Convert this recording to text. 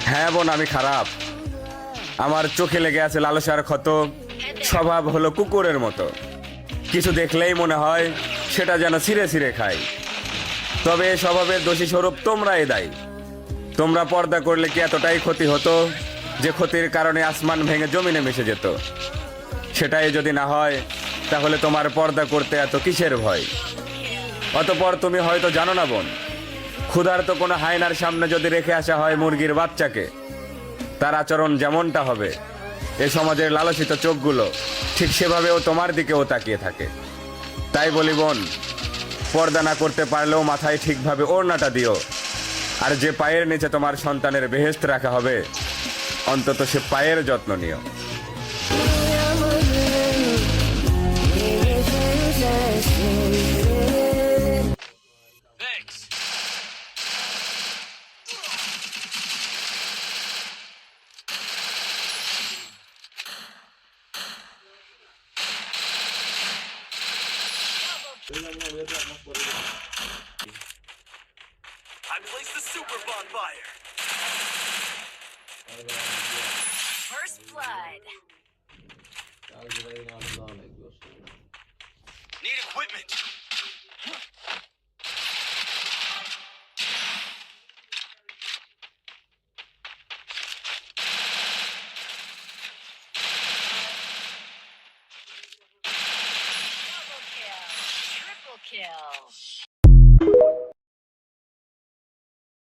হ্যাঁ বোন, আমি খারাপ। আমার চোখে লেগে আছে লালসার ক্ষত। স্বভাব হলো কুকুরের মতো, কিছু দেখলেই মনে হয় সেটা যেন ছিঁড়ে ছিঁড়ে খায়। তবে এ স্বভাবের দোষী স্বরূপ তোমরাই দায়ী। তোমরা পর্দা করলে কি এতটাই ক্ষতি হতো যে ক্ষতির কারণে আসমান ভেঙে জমিনে মিশে যেত? সেটাই যদি না হয়, তাহলে তোমার পর্দা করতে এত কিসের ভয়? অতঃপর তুমি হয়তো জানো না বোন, ক্ষুধার্ত কোনো হায়নার সামনে যদি রেখে আসা হয় মুরগির বাচ্চাকে, তার আচরণ যেমনটা হবে, এ সমাজের লালসিত চোখগুলো ঠিক সেভাবেও তোমার দিকেও তাকিয়ে থাকে। তাই বলি বোন, পর্দা না করতে পারলেও মাথায় ঠিকভাবে ওড়নাটা দিও। আর যে পায়ের নিচে তোমার সন্তানের বেহেশত রাখা হবে, অন্তত সে পায়ের যত্ন নিও। I placed the super bonfire. First blood. Need equipment. Double kill. Triple kill.